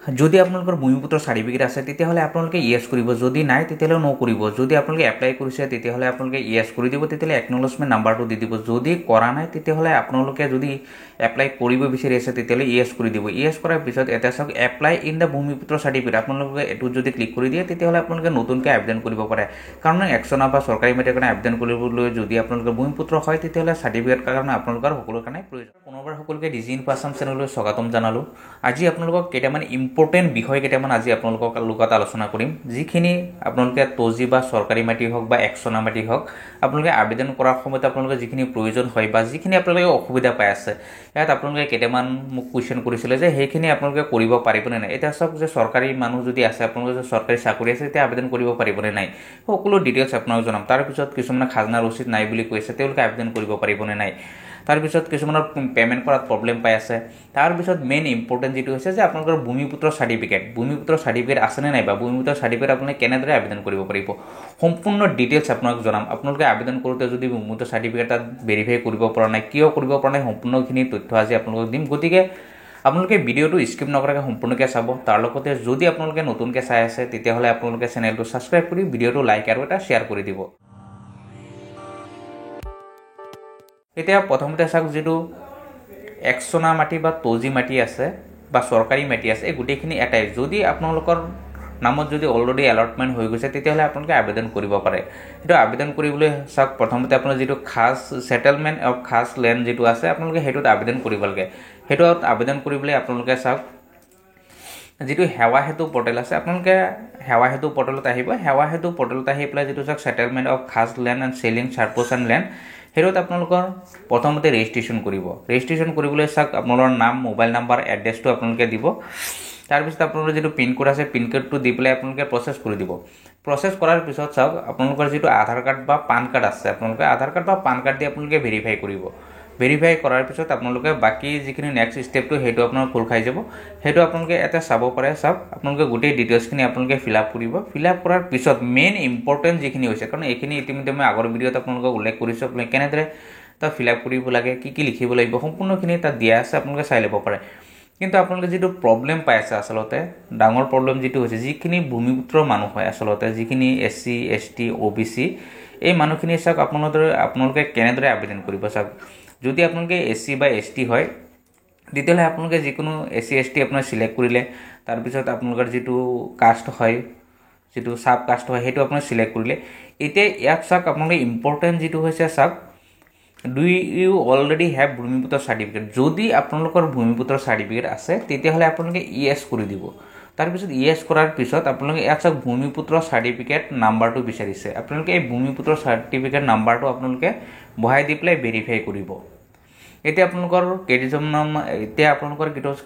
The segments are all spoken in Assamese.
যদি আপোনালোকৰ ভূমিপুত্ৰ চাৰ্টিফিকেট আছে তেতিয়াহ'লে আপোনালোকে ইয়েছ কৰিব, যদি নাই তেতিয়াহ'লে ন' কৰিব। যদি আপোনালোকে এপ্লাই কৰিছে তেতিয়াহ'লে আপোনালোকে ইয়েছ কৰি দিব, তেতিয়াহ'লে একনলেজমেণ্ট নাম্বাৰটো দি দিব। যদি কৰা নাই তেতিয়াহ'লে আপোনালোকে যদি এপ্লাই কৰিব বিচাৰি আছে তেতিয়াহ'লে ইয়েছ কৰি দিব। ইয়েছ কৰাৰ পিছত এটা চাওক এপ্লাই ইন দ্য ভূমিপুত্ৰ চাৰ্টিফিকেট, আপোনালোকে এইটোত যদি ক্লিক কৰি দিয়ে তেতিয়াহ'লে আপোনালোকে নতুনকৈ আবেদন কৰিব পাৰে। কাৰণ একচনা বা চৰকাৰী মাটিৰ কাৰণে আবেদন কৰিবলৈ যদি আপোনালোকৰ ভূমিপুত্ৰ হয় তেতিয়াহ'লে চাৰ্টিফিকেট কাৰণে আপোনালোকৰ সকলো কাৰণে প্ৰয়োজন। পুনৰবাৰ সকলোকে ডিজি ইনফো আছাম চেনেললৈ স্বাগতম জনালোঁ। আজি আপোনালোকক কেইটামান ইম্পৰ্টেণ্ট বিষয় কেইটামান আজি আপোনালোকক লগত আলোচনা কৰিম, যিখিনি আপোনালোকে তজি বা চৰকাৰী মাটি হওক বা একচনা মাটি হওক আপোনালোকে আবেদন কৰাৰ সময়ত আপোনালোকে যিখিনি প্ৰয়োজন হয় বা যিখিনি আপোনালোকে অসুবিধা পাই আছে, ইয়াত আপোনালোকে কেইটামান মোক কুৱেশ্যন কৰিছিলে যে সেইখিনি আপোনালোকে কৰিব পাৰিবনে নাই। এতিয়া চাওক যে চৰকাৰী মানুহ যদি আছে, আপোনালোকে যদি চৰকাৰী চাকৰি আছে তেতিয়া আবেদন কৰিব পাৰিবনে নাই, সকলো ডিটেইলছ আপোনালোক জনাম। তাৰপিছত কিছুমানে খাজনা ৰচিদ নাই বুলি কৈছে, তেওঁলোকে আবেদন কৰিব পাৰিবনে নাই। তাৰপিছত কিছুমানৰ পে'মেণ্ট কৰাত প্ৰব্লেম পাই আছে। তাৰপিছত মেইন ইম্পৰ্টেণ্ট যিটো হৈছে যে আপোনালোকৰ ভূমিপুত্ৰ চাৰ্টিফিকেট আছেনে নাই বা ভূমিপুত্ৰ চাৰ্টিফিকেট আপোনালোকে কেনেদৰে আবেদন কৰিব পাৰিব, সম্পূৰ্ণ ডিটেইলছ আপোনালোক জনাম। আপোনালোকে আবেদন কৰোঁতে যদি ভূমিপুত্ৰ চাৰ্টিফিকেট তাত ভেৰিফাই কৰিব পৰা নাই, কিয় কৰিব পৰা নাই, সম্পূৰ্ণখিনি তথ্য আজি আপোনালোকক দিম। গতিকে আপোনালোকে ভিডিঅ'টো স্কিপ নকৰাকৈ সম্পূৰ্ণকৈ চাব। তাৰ লগতে যদি আপোনালোকে নতুনকৈ চাই আছে তেতিয়াহ'লে আপোনালোকে চেনেলটো ছাবস্ক্ৰাইব কৰি ভিডিঅ'টো লাইক আৰু এটা শ্বেয়াৰ কৰি দিব। এতিয়া প্ৰথমতে চাওক, যিটো একচনা মাটি বা তজি মাটি আছে বা চৰকাৰী মাটি আছে, এই গোটেইখিনি এটাই। যদি আপোনালোকৰ নামত যদি অলৰেডি এলটমেণ্ট হৈ গৈছে তেতিয়াহ'লে আপোনালোকে আবেদন কৰিব পাৰে। সেইটো আবেদন কৰিবলৈ চাওক, প্ৰথমতে আপোনাৰ যিটো খাছ ছেটেলমেণ্ট অফ খাছ লেণ্ড যিটো আছে আপোনালোকে সেইটোত আবেদন কৰিব লাগে। সেইটোত আবেদন কৰিবলৈ আপোনালোকে চাওক, যিটো সেৱা সেতু পৰ্টেল আছে, আপোনালোকে সেৱা সেতু পৰ্টেলত আহিব। সেৱা সেতু পৰ্টেলত আহি পেলাই যিটো চাওক ছেটেলমেণ্ট অফ খাছ land and ceiling surplus and land, সেইটোত আপোনালোকৰ প্ৰথমতে ৰেজিষ্ট্ৰেশ্যন কৰিব। ৰেজিষ্ট্ৰেশ্যন কৰিবলৈ চাওক আপোনালোকৰ নাম, মোবাইল নাম্বাৰ, এড্ৰেছটো আপোনালোকে দিব। তাৰপিছত আপোনালোকৰ যিটো পিনক'ড আছে পিনক'ডটো দি পেলাই আপোনালোকে প্ৰচেছ কৰি দিব। প্ৰচেছ কৰাৰ পিছত চাওক আপোনালোকৰ যিটো আধাৰ কাৰ্ড বা পান কাৰ্ড আছে, আপোনালোকে আধাৰ কাৰ্ড বা পান কাৰ্ড দি আপোনালোকে ভেৰিফাই কৰিব। ভেৰিফাই কৰাৰ পিছত আপোনালোকে বাকী যিখিনি নেক্সট ষ্টেপটো সেইটো আপোনাৰ খোল খাই যাব। সেইটো আপোনালোকে এটা চাব পাৰে। চাওক আপোনালোকে গোটেই ডিটেইলছখিনি আপোনালোকে ফিল আপ কৰিব। ফিল আপ কৰাৰ পিছত মেইন ইম্পৰ্টেণ্ট যিখিনি হৈছে, কাৰণ এইখিনি ইতিমধ্যে মই আগৰ ভিডিঅ'ত আপোনালোকক উল্লেখ কৰিছোঁ, আপোনালোকে কেনেদৰে তাত ফিল আপ কৰিব লাগে, কি লিখিব লাগিব, সম্পূৰ্ণখিনি তাত দিয়া আছে, আপোনালোকে চাই ল'ব পাৰে। কিন্তু আপোনালোকে যিটো প্ৰব্লেম পাই আছে, আচলতে ডাঙৰ প্ৰব্লেম যিটো হৈছে, যিখিনি ভূমিপুত্ৰ মানুহ হয় আচলতে, যিখিনি SC ST OBC, এই মানুহখিনি চাওক আপোনালোকে কেনেদৰে আবেদন কৰিব। চাওক যদি আপোনালোকে SC বা ST হয় তেতিয়াহ'লে আপোনালোকে যিকোনো SC ST আপোনাৰ চিলেক্ট কৰিলে, তাৰপিছত আপোনালোকৰ যিটো কাষ্ট হয়, যিটো চাব কাষ্ট হয়, সেইটো আপোনাৰ চিলেক্ট কৰিলে। এতিয়া ইয়াত চাওক আপোনালোকে ইম্পৰ্টেণ্ট যিটো হৈছে, চাওক ডু ইউ অলৰেডি হেভ ভূমিপুত্ৰ চাৰ্টিফিকেট। যদি আপোনালোকৰ ভূমিপুত্ৰ চাৰ্টিফিকেট আছে তেতিয়াহ'লে আপোনালোকে ইয়েছ কৰি দিব। তাৰপিছত ইয়েছ কৰাৰ পিছত আপোনালোকে ইয়াত চাওক ভূমিপুত্ৰ চাৰ্টিফিকেট নাম্বাৰটো বিচাৰিছে, আপোনালোকে এই ভূমিপুত্ৰ চাৰ্টিফিকেট নাম্বাৰটো আপোনালোকে বহাই দি পেলাই ভেৰিফাই কৰিব। এতিয়া আপোনালোকৰ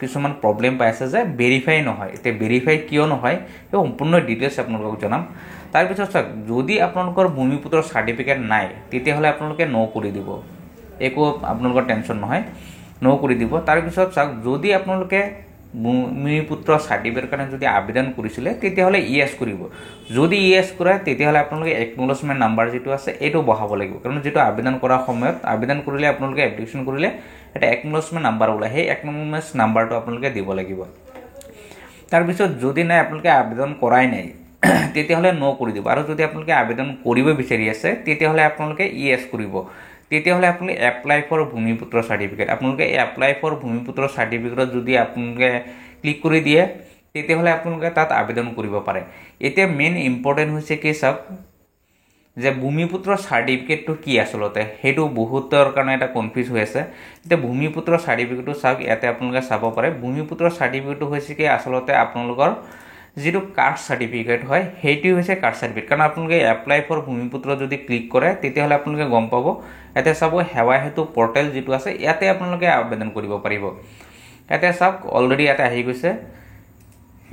কিছুমান প্ৰব্লেম পাই আছে যে ভেৰিফাই নহয়। এতিয়া ভেৰিফাই কিয় নহয় সেই সম্পূৰ্ণ ডিটেইলছ আপোনালোকক জনাম। তাৰপিছত চাওক যদি আপোনালোকৰ ভূমিপুত্ৰ চাৰ্টিফিকেট নাই তেতিয়াহ'লে আপোনালোকে ন' কৰি দিব, একো আপোনালোকৰ টেনশ্যন নহয়, ন' কৰি দিব। তাৰপিছত চাওক যদি আপোনালোকে ভূমিপুত্ৰ চাৰ্টিফিকেটৰ কাৰণে যদি আবেদন কৰিছিলে তেতিয়াহ'লে ইয়েছ কৰিব। যদি ইয়েছ কৰে তেতিয়াহ'লে আপোনালোকে একনলেজমেণ্ট নাম্বাৰ যিটো আছে এইটো বহাব লাগিব, কাৰণ যিটো আবেদন কৰাৰ সময়ত আবেদন কৰিলে আপোনালোকে এপ্লিকেশ্যন কৰিলে এটা একনলেজমেণ্ট নাম্বাৰ ওলায়, সেই একনলেজমেণ্ট নাম্বাৰটো আপোনালোকে দিব লাগিব। তাৰপিছত যদি নাই আপোনালোকে আবেদন কৰাই নাই তেতিয়াহ'লে ন' কৰি দিব। আৰু যদি আপোনালোকে আবেদন কৰিব বিচাৰি আছে তেতিয়াহ'লে আপোনালোকে ইয়েছ কৰিব। তেতিয়াহ'লে আপুনি এপ্লাই ফৰ ভূমিপুত্ৰ চাৰ্টিফিকেট, আপোনালোকে এই এপ্লাই ফৰ ভূমিপুত্ৰ চাৰ্টিফিকেটত যদি আপোনালোকে ক্লিক কৰি দিয়ে তেতিয়াহ'লে আপোনালোকে তাত আবেদন কৰিব পাৰে। এতিয়া মেইন ইম্পৰ্টেণ্ট হৈছে কি, চাওক যে ভূমিপুত্ৰ চাৰ্টিফিকেটটো কি আচলতে, সেইটো বহুতৰ কাৰণে এটা কনফিউজ হৈ আছে। এতিয়া ভূমিপুত্ৰ চাৰ্টিফিকেটটো চাওক, ইয়াতে আপোনালোকে চাব পাৰে। ভূমিপুত্ৰ চাৰ্টিফিকেটটো হৈছে কি, আচলতে আপোনালোকৰ যিটো কাষ্ট চাৰ্টিফিকেট হয় সেইটো হৈছে কাষ্ট চাৰ্টিফিকেট। কাৰণ আপোনালোকে এপ্লাই ফৰ ভূমিপুত্ৰ যদি ক্লিক কৰে তেতিয়াহ'লে আপোনালোকে গম পাব, ইয়াতে চাব সেৱা সেতু পৰ্টেল যিটো আছে ইয়াতে আপোনালোকে আবেদন কৰিব পাৰিব। ইয়াতে চাওক অলৰেডি ইয়াতে আহি গৈছে,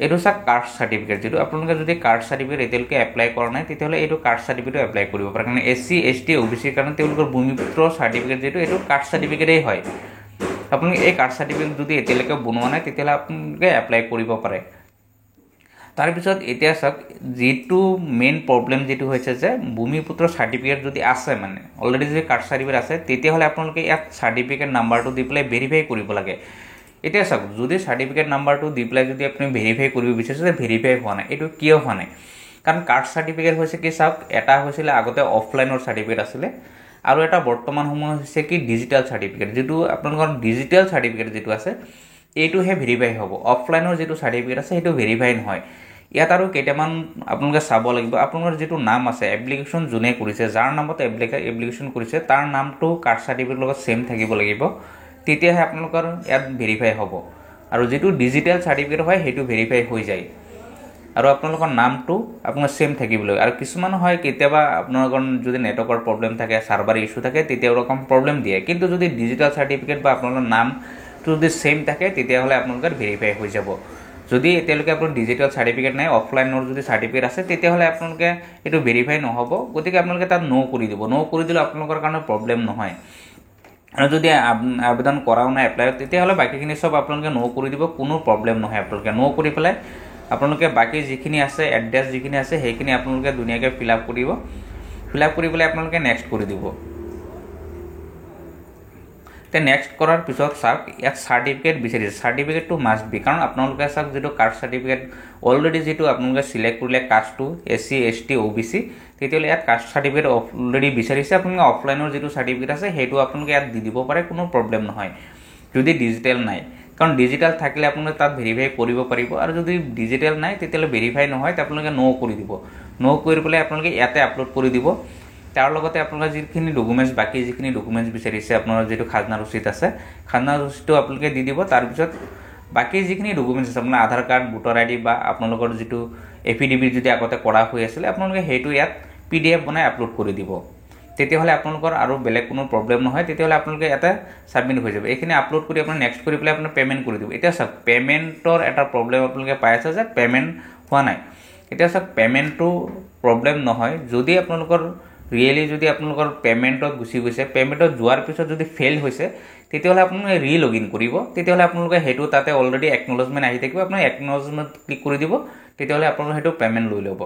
এইটো চাওক কাষ্ট চাৰ্টিফিকেট। যিটো আপোনালোকে যদি কাষ্ট চাৰ্টিফিকেট এতিয়ালৈকে এপ্লাই কৰা নাই তেতিয়াহ'লে এইটো কাষ্ট চাৰ্টিফিকেটো এপ্লাই কৰিব পাৰে। কাৰণ SC ST OBC কাৰণে তেওঁলোকৰ ভূমিপুত্ৰ চাৰ্টিফিকেট যিটো এইটো কাষ্ট চাৰ্টিফিকেটেই হয়। আপোনালোকে এই কাষ্ট চাৰ্টিফিকেট যদি এতিয়ালৈকে বনোৱা নাই তেতিয়াহ'লে আপোনালোকে এপ্লাই কৰিব পাৰে। তাৰপিছত এতিয়া চাওক যিটো মেইন প্ৰব্লেম যিটো হৈছে যে ভূমিপুত্ৰ চাৰ্টিফিকেট যদি আছে, মানে অলৰেডি যদি কাষ্ট চাৰ্টিফিকেট আছে তেতিয়াহ'লে আপোনালোকে ইয়াত চাৰ্টিফিকেট নাম্বাৰটো দি পেলাই ভেৰিফাই কৰিব লাগে। এতিয়া চাওক যদি চাৰ্টিফিকেট নাম্বাৰটো দি পেলাই যদি আপুনি ভেৰিফাই কৰিব বিচাৰিছে যে ভেৰিফাই হোৱা নাই, এইটো কিয় হোৱা নাই? কাৰণ কাষ্ট চাৰ্টিফিকেট হৈছে কি চাওক, এটা হৈছিলে আগতে অফলাইনৰ চাৰ্টিফিকেট আছিলে আৰু এটা বৰ্তমান সময় হৈছে কি ডিজিটেল চাৰ্টিফিকেট। যিটো আপোনালোকৰ ডিজিটেল চাৰ্টিফিকেট যিটো আছে এইটোহে ভেৰিফাই হ'ব, অফলাইনৰ যিটো চাৰ্টিফিকেট আছে সেইটো ভেৰিফাই নহয়। ইয়াত আৰু কেইটামান আপোনালোকে চাব লাগিব, আপোনালোকৰ যিটো নাম আছে এপ্লিকেশ্যন যোনে কৰিছে, যাৰ নামত এপ্লিকেশ্যন কৰিছে তাৰ নামটো কাষ্ট চাৰ্টিফিকেটৰ লগত ছেম থাকিব লাগিব, তেতিয়াহে আপোনালোকৰ ইয়াত ভেৰিফাই হ'ব। আৰু যিটো ডিজিটেল চাৰ্টিফিকেট হয় সেইটো ভেৰিফাই হৈ যায় আৰু আপোনালোকৰ নামটো আপোনাৰ ছেম থাকিব লাগিব। আৰু কিছুমান হয় কেতিয়াবা আপোনালোকৰ যদি নেটৱৰ্কৰ প্ৰব্লেম থাকে, চাৰ্ভাৰ ইছ্যু থাকে, তেতিয়া ওৰকম প্ৰব্লেম দিয়ে। কিন্তু যদি ডিজিটেল চাৰ্টিফিকেট বা আপোনালোকৰ নামটো যদি ছেম থাকে তেতিয়াহ'লে আপোনালোকৰ ভেৰিফাই হৈ যাব। যদি এতিয়ালৈকে আপোনাৰ ডিজিটেল চাৰ্টিফিকেট নাই, অফলাইনৰ যদি চাৰ্টিফিকেট আছে তেতিয়াহ'লে আপোনালোকে এইটো ভেৰিফাই নহ'ব। গতিকে আপোনালোকে তাত ন' কৰি দিব, ন' কৰি দিলে আপোনালোকৰ কাৰণে প্ৰব্লেম নহয়। আৰু যদি আবেদন কৰাও নাই এপ্লাই, তেতিয়াহ'লে বাকীখিনি চব আপোনালোকে ন' কৰি দিব, কোনো প্ৰব্লেম নহয়। আপোনালোকে ন' কৰি পেলাই আপোনালোকে বাকী যিখিনি আছে এড্ৰেছ যিখিনি আছে সেইখিনি আপোনালোকে ধুনীয়াকৈ ফিল আপ কৰিব, ফিল আপ কৰি পেলাই আপোনালোকে নেক্সট কৰি দিব। তে নেক্সট কৰাৰ পিছত চাওক ইয়াত চাৰ্টিফিকেট বিচাৰিছে, চাৰ্টিফিকেটটো মাষ্ট বি, কাৰণ আপোনালোকে চাওক যিটো কাষ্ট চাৰ্টিফিকেট অলৰেডি যিটো আপোনালোকে চিলেক্ট কৰিলে কাষ্টটো SC ST OBC, তেতিয়াহ'লে ইয়াত কাষ্ট চাৰ্টিফিকেট অলৰেডি বিচাৰিছে। আপোনালোকে অফলাইনৰ যিটো চাৰ্টিফিকেট আছে সেইটো আপোনালোকে ইয়াত দি দিব পাৰে, কোনো প্ৰব্লেম নহয় যদি ডিজিটেল নাই। কাৰণ ডিজিটেল থাকিলে আপোনালোকে তাত ভেৰিফাই কৰিব পাৰিব, আৰু যদি ডিজিটেল নাই তেতিয়াহ'লে ভেৰিফাই নহয়, আপোনালোকে ন' কৰি দিব। ন' কৰি পেলাই আপোনালোকে ইয়াতে আপলোড কৰি দিব। তাৰ লগতে আপোনালোকে যিখিনি ডকুমেণ্টছ, বাকী যিখিনি ডকুমেণ্টছ বিচাৰিছে, আপোনাৰ যিটো খাজনা ৰচিদ আছে, খাজনা ৰচিদটো আপোনালোকে দি দিব। তাৰপিছত বাকী যিখিনি ডকুমেণ্টছ আছে, আপোনাৰ আধাৰ কাৰ্ড, ভোটাৰ ID বা আপোনালোকৰ যিটো এফিডেভিট যদি আগতে কৰা হৈ আছিলে, আপোনালোকে সেইটো ইয়াত PDF বনাই আপলোড কৰি দিব। তেতিয়াহ'লে আপোনালোকৰ আৰু বেলেগ কোনো প্ৰব্লেম নহয়, তেতিয়াহ'লে আপোনালোকে ইয়াতে ছাবমিট হৈ যাব। এইখিনি আপলোড কৰি আপুনি নেক্সট কৰি পেলাই আপুনি পে'মেণ্ট কৰি দিব। এতিয়া চাওক পে'মেণ্টৰ এটা প্ৰব্লেম আপোনালোকে পাই আছে যে পে'মেণ্ট হোৱা নাই। এতিয়া চাওক পে'মেণ্টটো প্ৰব্লেম নহয়, যদি আপোনালোকৰ ৰিয়েলি যদি আপোনালোকৰ পে'মেণ্টত গুচি গৈছে, পে'মেণ্টত যোৱাৰ পিছত যদি ফেইল হৈছে, তেতিয়াহ'লে আপোনালোকে লগ ইন কৰিব। তেতিয়াহ'লে আপোনালোকে সেইটো তাতে অলৰেডি একনলেজমেণ্ট আহি থাকিব, আপুনি একনলেজমেণ্ট ক্লিক কৰি দিব, তেতিয়াহ'লে আপোনালোকে সেইটো পে'মেণ্ট লৈ ল'ব।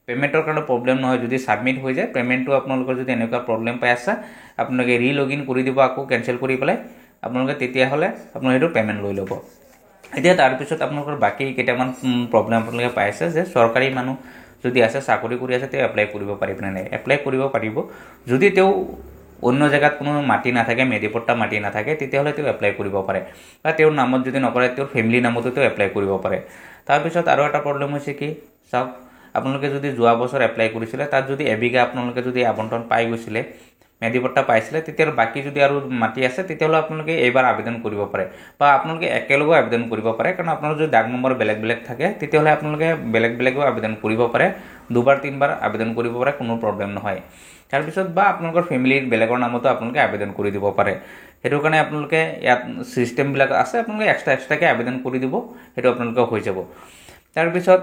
পে'মেণ্টৰ কাৰণে প্ৰব্লেম নহয়, যদি ছাবমিট হৈ যায় পে'মেণ্টটো আপোনালোকৰ যদি এনেকুৱা প্ৰব্লেম পাই আছে, আপোনালোকে লগ ইন কৰি দিব আকৌ কেঞ্চেল কৰি পেলাই, আপোনালোকে তেতিয়াহ'লে আপোনালোকে সেইটো পে'মেণ্ট লৈ ল'ব। এতিয়া তাৰপিছত আপোনালোকৰ বাকী কেইটামান প্ৰব্লেম আপোনালোকে পাই আছে যে চৰকাৰী মানুহ যদি আছে, চাকৰি কৰি আছে, তেওঁ এপ্লাই কৰিব পাৰিব নে নাই? এপ্লাই কৰিব পাৰিব। যদি তেওঁ অন্য জেগাত কোনো মাটি নাথাকে, মেধিপট্টা মাটি নাথাকে, তেতিয়াহ'লে তেওঁ এপ্লাই কৰিব পাৰে, বা তেওঁৰ নামত যদি নকৰে তেওঁৰ ফেমিলি নামতো তেওঁ এপ্লাই কৰিব পাৰে। তাৰপিছত আৰু এটা প্ৰব্লেম হৈছে কি চাওক, আপোনালোকে যদি যোৱা বছৰ এপ্লাই কৰিছিলে, তাত যদি এবিঘা আপোনালোকে যদি আবণ্টন পাই গৈছিলে, মেধিপট্টা পাইছিলে, তেতিয়াহ'লে বাকী যদি আৰু মাটি আছে তেতিয়াহ'লে আপোনালোকে এইবাৰ আবেদন কৰিব পাৰে, বা আপোনালোকে একেলগে আবেদন কৰিব পাৰে। কাৰণ আপোনাৰ যদি দাগ নম্বৰ বেলেগ বেলেগ থাকে তেতিয়াহ'লে আপোনালোকে বেলেগ বেলেগো আবেদন কৰিব পাৰে, 2বাৰ 3বাৰ আবেদন কৰিব পাৰে, কোনো প্ৰব্লেম নহয়। তাৰপিছত বা আপোনালোকৰ ফেমিলিৰ বেলেগৰ নামতো আপোনালোকে আবেদন কৰি দিব পাৰে। সেইটো কাৰণে আপোনালোকে ইয়াত ছিষ্টেমবিলাক আছে, আপোনালোকে এক্সট্ৰাকৈ আবেদন কৰি দিব, সেইটো আপোনালোকে হৈ যাব। তাৰপিছত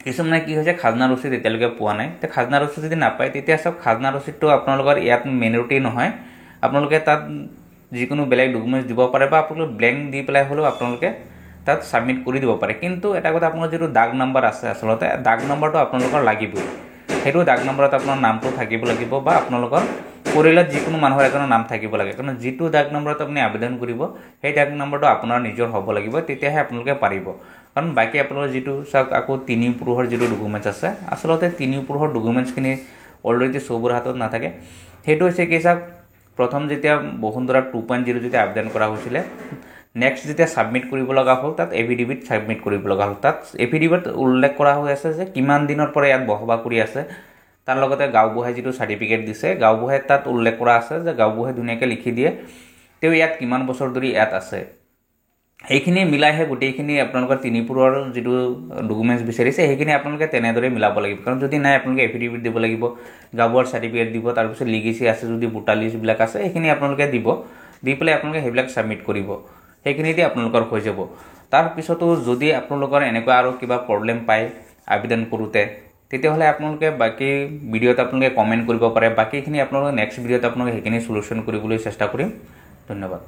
কিছুমানে কি হৈছে খাজনা ৰচিদ এতিয়ালৈকে পোৱা নাই। তো খাজনা ৰচিদ যদি নাপায় তেতিয়া চাওক খাজনা ৰচিদটো আপোনালোকৰ ইয়াত মেনুটি নহয়, আপোনালোকে তাত যিকোনো বেলেগ ডকুমেণ্টছ দিব পাৰে, বা আপোনালোকে ব্লেংক দি পেলাই হ'লেও আপোনালোকে তাত ছাবমিট কৰি দিব পাৰে। কিন্তু এটা কথা, আপোনাৰ যিটো দাগ নম্বৰ আছে, আচলতে দাগ নম্বৰটো আপোনালোকৰ লাগিবই। সেইটো দাগ নম্বৰত আপোনাৰ নামটো থাকিব লাগিব, বা আপোনালোকৰ পৰিয়ালত যিকোনো মানুহৰ এজনৰ নাম থাকিব লাগে। কাৰণ যিটো দাগ নম্বৰত আপুনি আবেদন কৰিব সেই দাগ নম্বৰটো আপোনাৰ নিজৰ হ'ব লাগিব, তেতিয়াহে আপোনালোকে পাৰিব। কাৰণ বাকী আপোনালোকৰ যিটো চাওক আকৌ 3 পুৰুষৰ যিটো ডকুমেণ্টছ আছে, আচলতে 3 পুৰুষৰ ডকুমেণ্টছখিনি অলৰেডি চবৰে হাতত নাথাকে। সেইটো হৈছে কি চাওক, প্ৰথম যেতিয়া বসুন্ধৰা 2.0 যেতিয়া আবেদন কৰা হৈছিলে, নেক্সট যেতিয়া ছাবমিট কৰিব লগা হ'ল তাত এফিডেভিট ছাবমিট কৰিব লগা হ'ল। তাত এফিডেভিট উল্লেখ কৰা হৈ আছে যে কিমান দিনৰ পৰা ইয়াত বসবাস কৰি আছে, তাৰ লগতে গাঁওবুঢ়াই যিটো চাৰ্টিফিকেট দিছে, গাঁওবুঢ়াই তাত উল্লেখ কৰা আছে যে গাঁওবুঢ়াই ধুনীয়াকৈ লিখি দিয়ে তেওঁ ইয়াত কিমান বছৰ ধৰি ইয়াত আছে। সেইখিনি মিলাইহে গোটেইখিনি আপোনালোকৰ 3 পুৰুষৰ যিটো ডকুমেণ্টছ বিচাৰিছে সেইখিনি আপোনালোকে তেনেদৰে মিলাব লাগিব। কাৰণ যদি নাই আপোনালোকে এফিডেভিট দিব লাগিব, গাঁওবুঢ়াৰ চাৰ্টিফিকেট দিব, তাৰপিছত লিগেচি আছে যদি ভোটাৰ লিষ্টবিলাক আছে সেইখিনি আপোনালোকে দিব, দি পেলাই আপোনালোকে সেইবিলাক ছাবমিট কৰিব, সেইখিনি দি আপোনালোকৰ হৈ যাব। তাৰপিছতো যদি আপোনালোকৰ এনেকুৱা আৰু কিবা প্ৰব্লেম পায় আবেদন কৰোঁতে, তেতিয়াহ'লে আপোনালোকে বাকী ভিডিঅ'ত আপোনালোকে কমেণ্ট কৰিব পাৰে। বাকীখিনি আপোনালোকে নেক্সট ভিডিঅ'ত আপোনালোকে সেইখিনি চলিউশ্যন কৰিবলৈ চেষ্টা কৰিম। ধন্যবাদ।